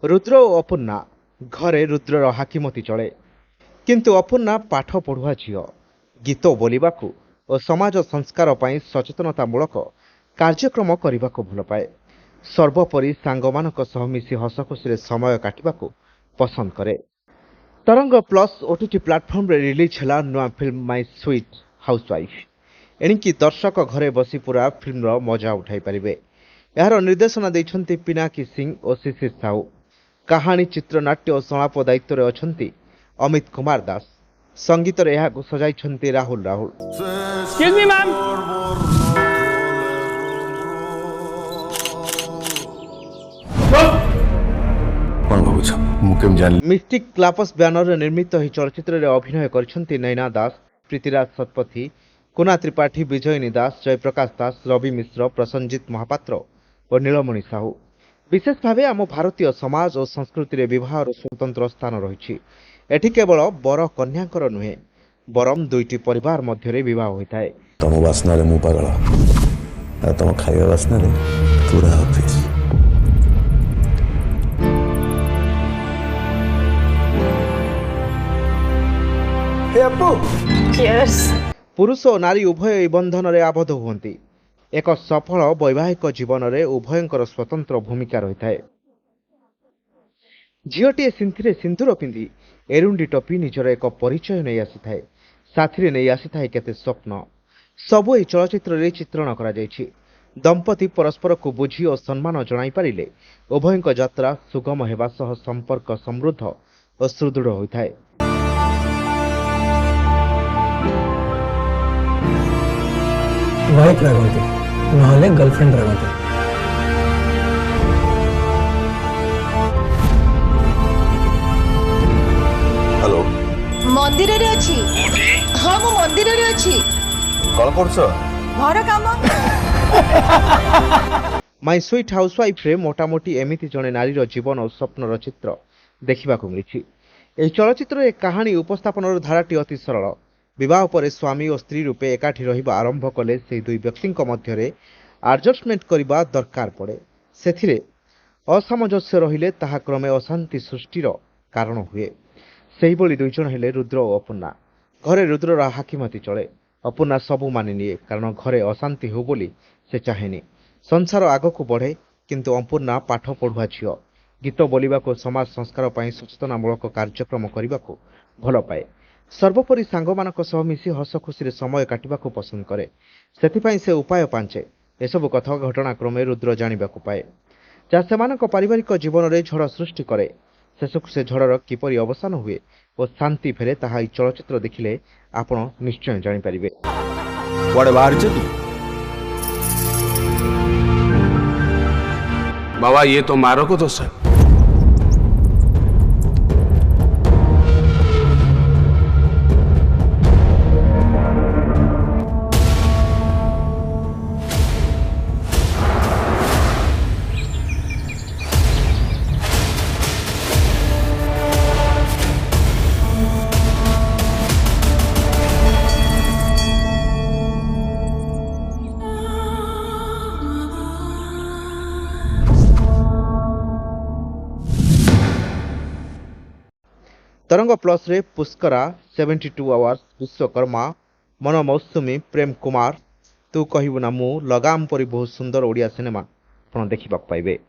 रुद्र और अपूर्णा घरे रुद्रर हाकिमती चले किंतु अपूर्णा पाठ पढ़ुआ झील गीत बोलिबाकू और समाज संस्कार पर सचेतनतामूलक कार्यक्रम करने को भल पाए। सर्वोपरि सांगमानक सह मिसी हसखुशी समय काटिबाकू पसंद करे। तरंग प्लस ओटीटी प्लाटफर्म रे रिलीज है नुआ फिल्म माय स्वीट हाउसवाइफ। एणिकी दर्शक घरे बसी पूरा फिल्म मजा उठाई पारे। यार निर्देशना देइछन्ति पिनाकी सिंह और शिशिर साहू। कहानी चित्रनाट्य और संलाप दायित्व रे अछन्ति अमित कुमार दास। संगीत रे एहाकु सजाइछन्ति Rahul Rahul. Excuse me ma'am. Mystic Claps banner रे निर्मित ही चलचित्र रे अभिनय करछन्ति नैना दास, प्रीतिराज सतपथी, कुना त्रिपाठी, विजयिनी दास, जयप्रकाश दास, रवि मिश्र, प्रसन्नजित महापात्र और नीलमणि साहू। विशेष भाव आम भारतीय समाज और संस्कृति रे विवाह स्वतंत्र स्थान रही। एठी केवल बर कन्याकर नुहे बरम दुईटी परिवार मध्य विवाह होता है। तुम वासना रे मु पागल तुम खाଇବା वासना रे पूरा ऑफिस। पुरुष और नारी उभय बंधन रे आबद्ध हुअन्ति। एक सफल वैवाहिक जीवन रे उभयंकर स्वतंत्र भूमिका रही है। झीटे सिंथिरे सिंदूर पिंधि एरुंडी टपी निजर एक परिचय नहीं आसी थाए। साथी नहीं आसी थाए केते स्वप्न सबु ए चलचित्र रे चित्रण करा जायछि। दंपति परस्पर को बुझी और सम्मान जणाई पारिले उभयंक यात्रा सुगम हेबा सह संपर्क समृद्ध और सुदृढ़ होइथाए। वाइफ रगते नहले गर्लफ्रेंड रगते। हेलो मंदिर रे अछि। हां मो मंदिर रे अछि। कॉल करछो घर काम। माय स्वीट हाउसवाइफ रे मोटामोटी एमिति जने नारीर जीवन और स्वप्नर चित्र देखा मिली। यह चलचित्र एक कहानी उपस्थापन धाराटी अति सरल। विवाह पर स्वामी और स्त्री रूपे एकाठी रहिबा आरंभ कले से दुई व्यक्ति मध्य आडजस्टमेंट करने दरकार पड़े। से असामंजस्य रहिले ताहा क्रमे अशांति सृष्टिर कारण हुए। से दुईज हेले रुद्र और अपूर्णा। घरे रुद्रर हाकिमती चले। अपूर्णा सबू मानि निए कारण घरे अशांति हो बोली से चाहेनी। संसार आगक बढ़े किंतु अपूर्णा पाठ पढ़ुआ झील गीत बोलिबाको समाज संस्कार पर सचेतनामूलक कार्यक्रम करने को भल पाए। सर्वोपरि सांगमानक सह मिसी हसखुशी समय काटिबाकू पसंद करे। सेथिपाई से उपाय पांचे एसबु कथा घटनाक्रमे रुद्र जानिबाकू पाए जहाँ सेमानक पारिवारिक जीवन में झड़ सृष्टि करे। शेषकु से झड़र किपरि अवसान हुए और शांति फेरे ताहा ई चलचित्र देखिले आपण निश्चय जानि परिबे। बाबा ये तो मारो को दोष है। तरंग प्लस रे पुष्करा 72 आवर्स, विश्वकर्मा, मन मौसुमी, प्रेम कुमार, तू कहबू ना मु, लगाम परी बहुत सुंदर ओडिया सिनेमा आपण देखिबा पाइबे।